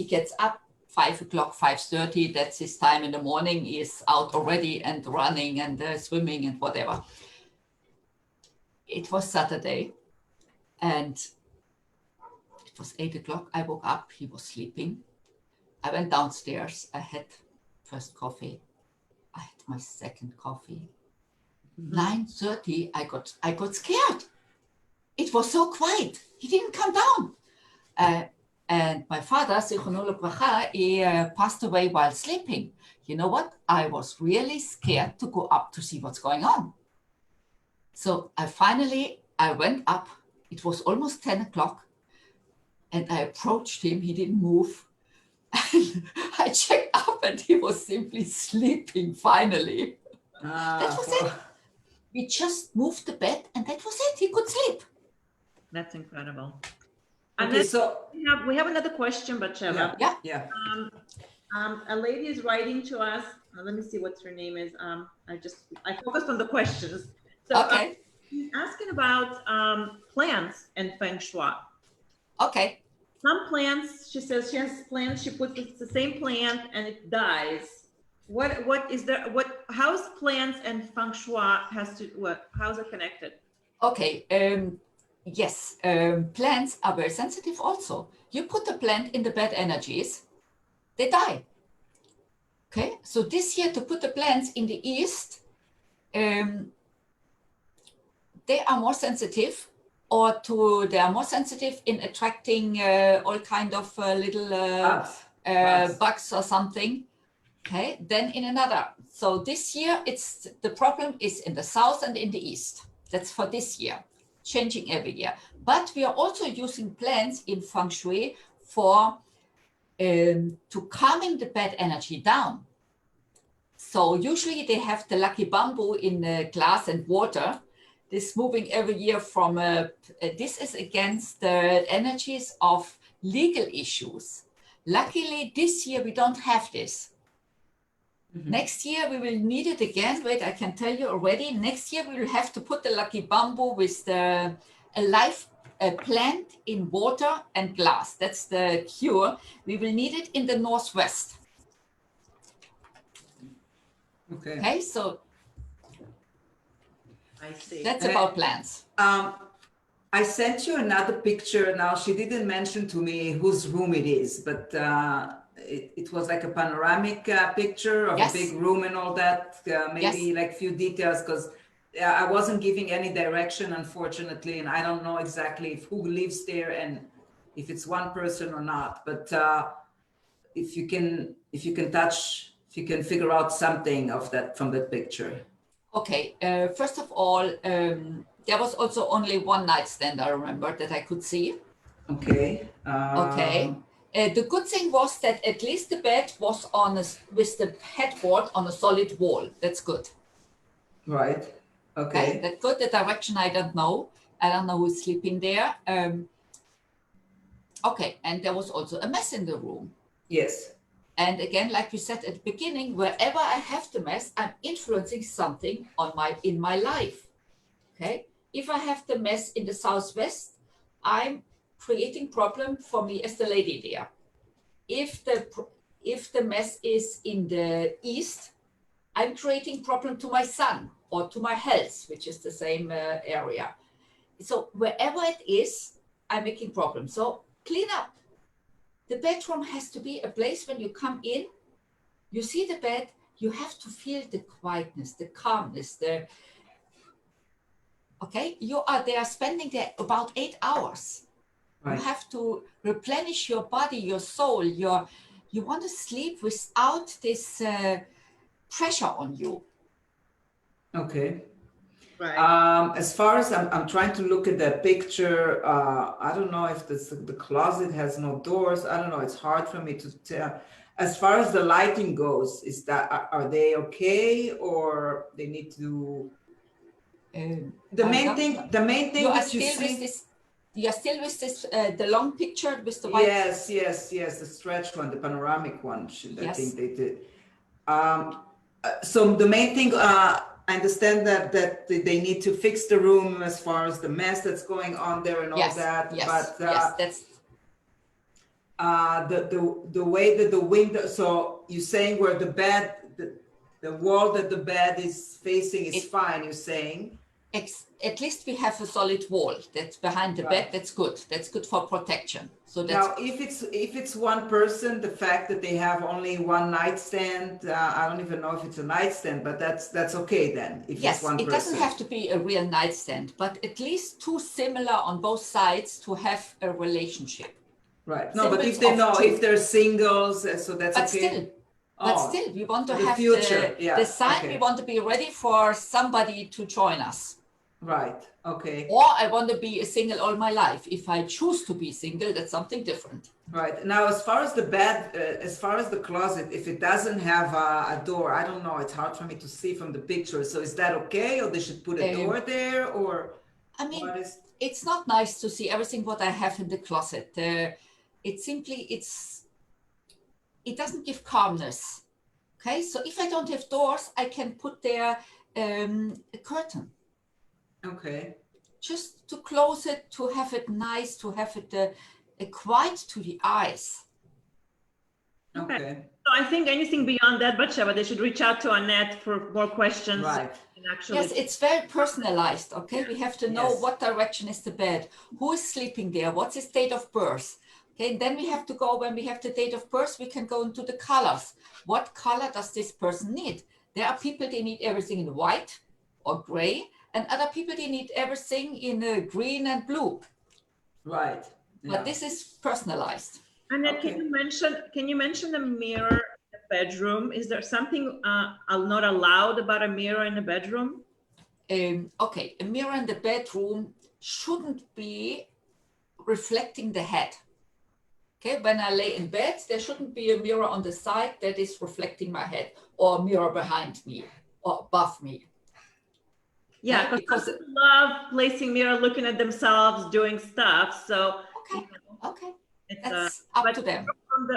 gets up 5 o'clock, 5:30, that's his time in the morning. He is out already and running and swimming and whatever. It was Saturday, And it was 8 o'clock. I woke up. He was sleeping. I went downstairs. I had first coffee. I had my second coffee. 9:30, I got scared. It was so quiet. He didn't come down. And my father, Zichrono Lebracha, he passed away while sleeping. You know what? I was really scared to go up to see what's going on. So I went up. It was almost 10 o'clock. And I approached him. He didn't move. And I checked up and he was simply sleeping finally. That was it. We just moved the bed and that was it. He could sleep. That's incredible. Okay, And so we have another question, Batsheva. Yeah. A lady is writing to us. Let me see what her name is. I focused on the questions. So Okay. she's asking about plants and Feng Shui. Okay. Some plants, she says she has plants, she puts the same plant and it dies. How's plants and Feng Shui how's it connected? Okay. Yes. Plants are very sensitive also. You put a plant in the bad energies, they die. Okay. So this year to put the plants in the east, they are more sensitive, they are more sensitive in attracting all kind of little bugs or something. Okay, then in another. So this year, the problem is in the south and in the east. That's for this year, changing every year. But we are also using plants in Feng Shui for to calming the bad energy down. So usually they have the lucky bamboo in glass and water. This moving every year from this is against the energies of legal issues. Luckily, this year we don't have this. Mm-hmm. Next year we will need it again. Wait, I can tell you already. Next year we will have to put the lucky bamboo with a live plant in water and glass. That's the cure. We will need it in the northwest. Okay, so I see. That's about plants. I sent you another picture. Now, she didn't mention to me whose room it is, but it was like a panoramic picture of a big room and all that. Maybe like few details, because I wasn't giving any direction, unfortunately, and I don't know exactly who lives there and if it's one person or not. But if you can figure out something of that from that picture. Okay, first of all, there was also only one nightstand, I remember, that I could see. Okay. Okay. The good thing was that at least the bed was with the headboard on a solid wall. That's good. Right. Okay. That's good. The direction, I don't know. I don't know who's sleeping there. Okay, and there was also a mess in the room. Yes. And again, like we said at the beginning, wherever I have the mess, I'm influencing something in my life. Okay. If I have the mess in the southwest, I'm creating problem for me as the lady there. If the mess is in the east, I'm creating problem to my son or to my health, which is the same area. So wherever it is, I'm making problems. So clean up. The bedroom has to be a place when you come in, you see the bed, you have to feel the quietness, the calmness, okay? You are there spending there about 8 hours. Right. You have to replenish your body, your soul, you want to sleep without this pressure on you. Okay. Right. As far as I'm trying to look at that picture, I don't know if the closet has no doors. I don't know. It's hard for me to tell. As far as the lighting goes, are they okay, or they need to? The main thing that you see. You are still with this the long picture with the white. Yes, the stretch one, the panoramic one. I think they did. So the main thing. I understand that they need to fix the room as far as the mess that's going on there and all that. Yes, but that's the way that the window. So you're saying where the bed, the wall that the bed is facing is fine. You're saying, At least we have a solid wall that's behind the bed. That's good. That's good for protection. So that's now, if it's one person, the fact that they have only one nightstand, I don't even know if it's a nightstand, but that's okay then. If yes, it's one it person. doesn't have to be a real nightstand, but at least two similar on both sides to have a relationship. Right. No, but Symbols if they of know two. if they're singles, so that's But okay. still, we want to the have future. the sign. We want to be ready for somebody to join us. Right. Okay. Or I want to be a single all my life. If I choose to be single, that's something different. Right. Now, as far as the bed, as far as the closet, if it doesn't have a door, I don't know. It's hard for me to see from the picture. So is that okay, or they should put a door there, or? I mean, it's not nice to see everything what I have in the closet. It doesn't give calmness. Okay, so if I don't have doors, I can put there a curtain. Okay. Just to close it, to have it nice, to have it quiet to the eyes. Okay. So I think anything beyond that, Batsheva, they should reach out to Annette for more questions. Right. Yes, it's very personalized. Okay, we have to know what direction is the bed, who is sleeping there, what's his date of birth. Okay, and then we have to go, when we have the date of birth, we can go into the colors. What color does this person need? There are people, they need everything in white or gray, and other people, they need everything in green and blue. Right. Yeah. But this is personalized. Annette, can you mention a mirror in the bedroom? Is there something not allowed about a mirror in the bedroom? Okay, a mirror in the bedroom shouldn't be reflecting the head. Okay, when I lay in bed, there shouldn't be a mirror on the side that is reflecting my head, or a mirror behind me or above me. Yeah, because people love placing mirror, looking at themselves, doing stuff. So okay, okay, it's, that's up to them.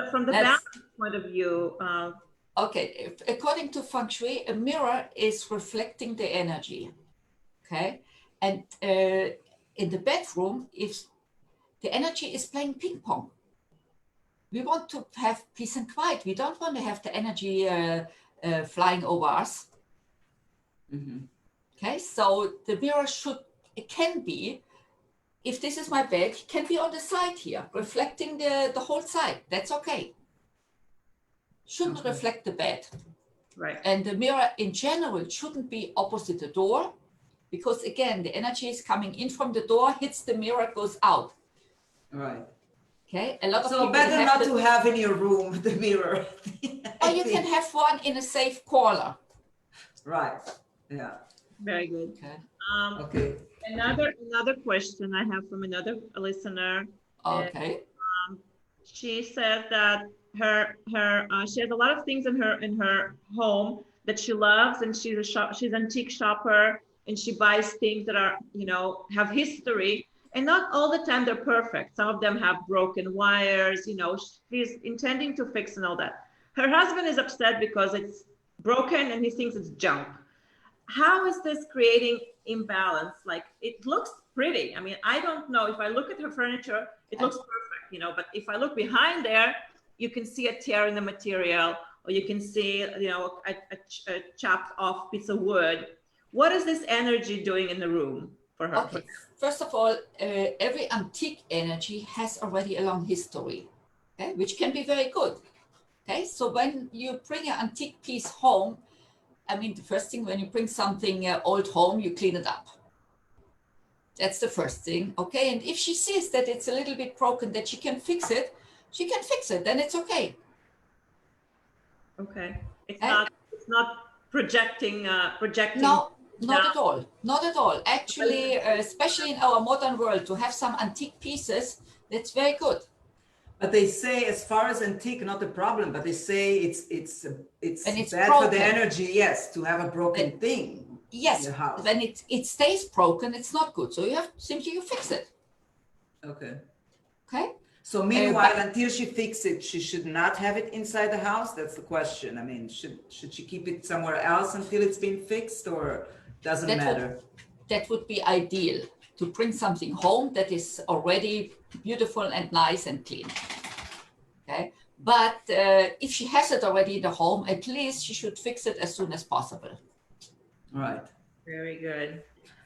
From the balance point of view. Okay, according to Feng Shui, a mirror is reflecting the energy. Okay, and in the bedroom, if the energy is playing ping pong, we want to have peace and quiet. We don't want to have the energy flying over us. Mm-hmm. Okay, so the mirror can be, if this is my bed, it can be on the side here, reflecting the whole side. That's okay. Shouldn't reflect the bed. Right. And the mirror in general shouldn't be opposite the door, because again, the energy is coming in from the door, hits the mirror, goes out. Right. Okay, a lot of people better not to have in your room the mirror. Or you can have one in a safe corner. Right. Yeah. Very good. Okay. Okay. Another question I have from another listener. Okay. She says that she has a lot of things in her home that she loves, and she's an antique shopper, and she buys things that are, have history. And not all the time they're perfect. Some of them have broken wires, she's intending to fix and all that. Her husband is upset because it's broken and he thinks it's junk. How is this creating imbalance? Like, it looks pretty. I mean, I don't know. If I look at her furniture, it looks perfect, but if I look behind there, you can see a tear in the material, or you can see, a chopped off piece of wood. What is this energy doing in the room for her? Okay. First of all, every antique energy has already a long history, okay, which can be very good. Okay, so when you bring an antique piece home, I mean, the first thing, when you bring something old home, you clean it up. That's the first thing, okay? And if she sees that it's a little bit broken, that she can fix it, then it's okay. Okay. It's not projecting. No, not at all. Not at all. Actually, especially in our modern world, to have some antique pieces, that's very good. But they say, as far as antique, not a problem, but they say it's bad broken. for the energy, yes, to have a broken thing. Yes, in the house. when it stays broken, it's not good. So you fix it. Okay. Okay. So meanwhile, until she fixes it, she should not have it inside the house? That's the question. I mean, should she keep it somewhere else until it's been fixed, or doesn't matter? That would be ideal, to bring something home that is already beautiful and nice and clean. Okay. But if she has it already in the home, at least she should fix it as soon as possible. Right. Very good.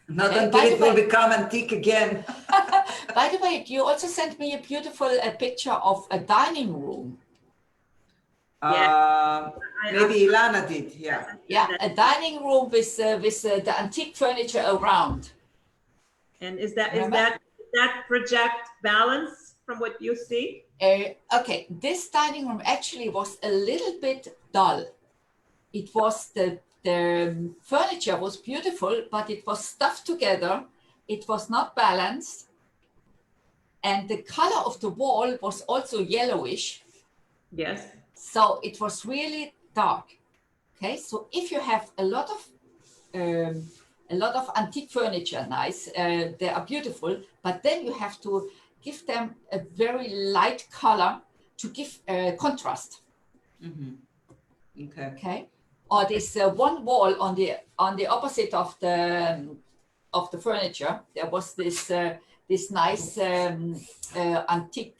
Not Okay, until by the it will way- become antique again. By the way, you also sent me a beautiful picture of a dining room. Maybe Ilana did, yeah. Yeah, a dining room with the antique furniture around. And is that Remember? that project balance from what you see? Okay, this dining room actually was a little bit dull. It was the furniture was beautiful, but it was stuffed together. It was not balanced, and the color of the wall was also yellowish. Yes. So it was really dark. Okay, so if you have a lot of antique furniture, nice, they are beautiful, but then you have to give them a very light color to give contrast. Okay. Okay, or this one wall on the opposite of the furniture, there was this nice antique.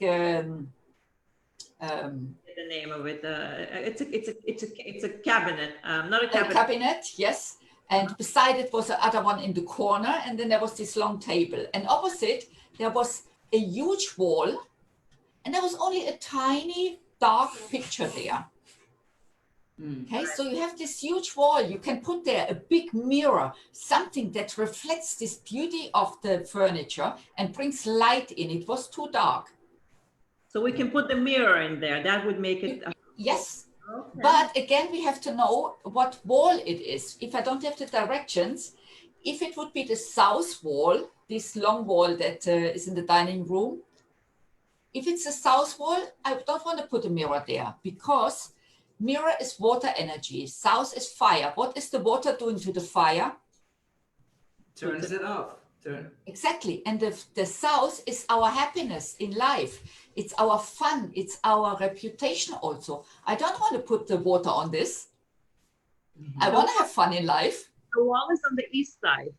The name of it. It's a cabinet. Not a A cabinet. cabinet, yes. And beside it was the other one in the corner, and then there was this long table. And opposite, there was a huge wall, and there was only a tiny dark picture there. Okay, so you have this huge wall. You can put there a big mirror, something that reflects this beauty of the furniture and brings light in. It was too dark. So we can put the mirror in there. That would make it. Yes. Okay. But again, we have to know what wall it is. If I don't have the directions, if it would be the south wall, this long wall that is in the dining room, if it's a south wall, I don't want to put a mirror there because mirror is water energy. South is fire. What is the water doing to the fire? Turns it off. Exactly. And the south is our happiness in life. It's our fun. It's our reputation also. I don't want to put the water on this. I want to have fun in life. The wall is on the east side.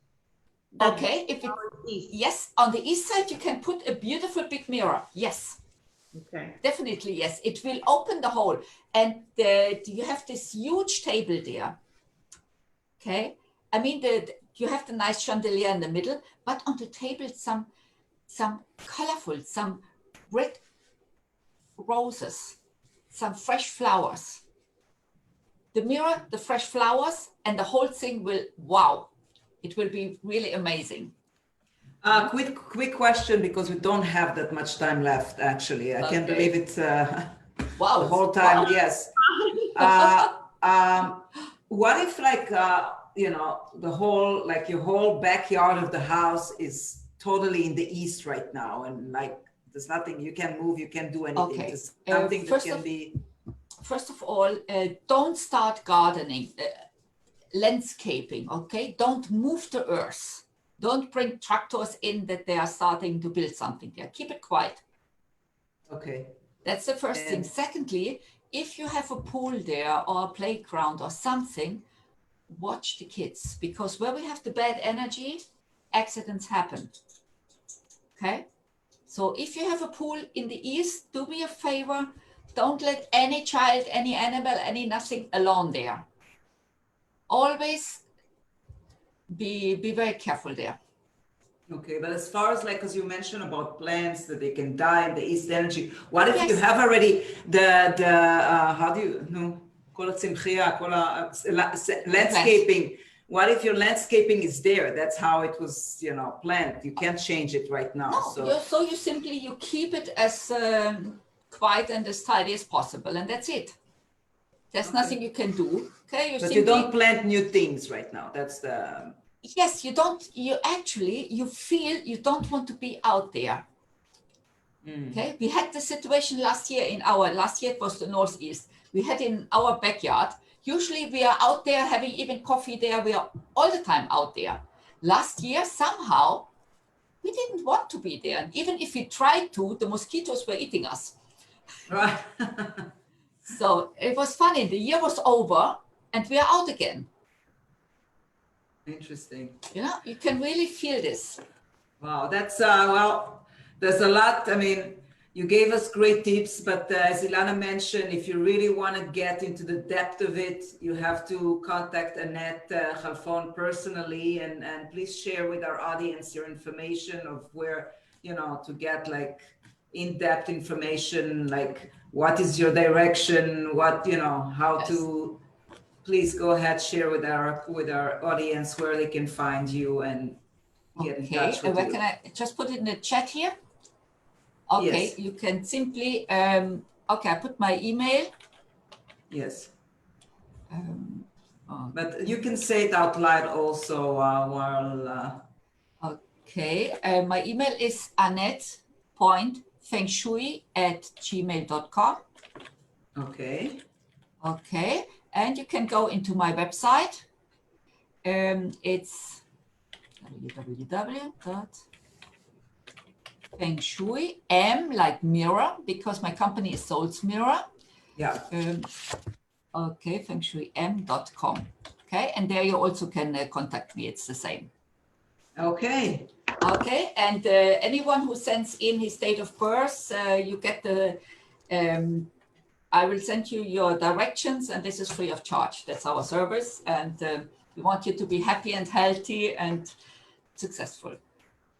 Okay. Yes, on the east side, you can put a beautiful big mirror. Yes. Okay. Definitely, yes. It will open the hole. And you have this huge table there. Okay. I mean, you have the nice chandelier in the middle, but on the table, some colorful, some red roses, some fresh flowers. The mirror, the fresh flowers, and the whole thing will, wow, it will be really amazing. Quick question, because we don't have that much time left, actually. I can't believe it. Wow. The whole time, wow. yes. What if, like, the whole, like, your whole backyard of the house is totally in the east right now, and like there's nothing you can move, you can't do anything. Okay. There's something that can be. First of all, don't start gardening, landscaping. Okay, don't move the earth. Don't bring tractors in that they are starting to build something there. Keep it quiet. Okay. That's the first thing. Secondly, if you have a pool there or a playground or something, watch the kids, because where we have the bad energy, accidents happen. Okay. So if you have a pool in the east, do me a favor, don't let any child, any animal, any nothing alone there. Always be very careful there. Okay, but as far as, like, as you mentioned about plants that they can die in the east energy, what if Yes. you have already the how do you know, כל הצמחייה, כל landscaping? What if your landscaping is there? That's how it was, planned. You can't change it right now. No, so you simply keep it as quiet and as tidy as possible, and that's it. There's nothing you can do. Okay, you don't plant new things right now. That's the. Yes, you don't. You feel you don't want to be out there. Okay, we had the situation last year last year it was the northeast. We had in our backyard. Usually we are out there having even coffee there. We are all the time out there. Last year, somehow, we didn't want to be there. And even if we tried to, the mosquitoes were eating us. Right. So it was funny. The year was over and we are out again. Interesting. You can really feel this. Wow, that's, well, there's a lot. I mean, You gave us great tips, but as Ilana mentioned, if you really want to get into the depth of it, you have to contact Annette Khalfon personally, and please share with our audience your information of where, you know, to get like in-depth information, like what is your direction, what, you know, how to, please go ahead, share with our audience where they can find you and get in touch with where you. can I just put it in the chat here? Okay, Yes. you can simply, okay, I put my email. Yes. Okay. But you can say it out loud also while. Okay, my email is annette.fengshui@gmail.com. Okay. Okay, and you can go into my website. It's www.fengshui, M like mirror, because my company is Soul's Mirror. Yeah. Okay, fengshuim.com. Okay, and there you also can contact me. It's the same. Okay. Okay, and anyone who sends in his date of birth, you get the, I will send you your directions, and this is free of charge. That's our service, and we want you to be happy and healthy and successful.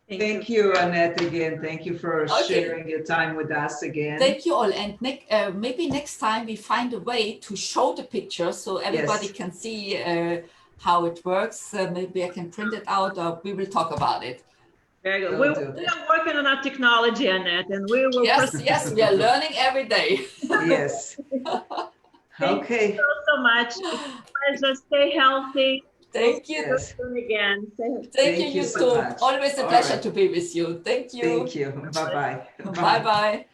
Thank you, Annette, again. Thank you for sharing your time with us again. Thank you all. And maybe next time we find a way to show the picture so everybody can see how it works. Maybe I can print it out, or we will talk about it. Very good. We are working on our technology, Annette, and we will. Yes, we are learning every day. Yes. Thank you so much. It's a pleasure. Stay healthy. Thank you. Yes. Again. Thank you so too. much. Always a pleasure to be with you. Thank you. Thank you. Bye-bye. Bye-bye.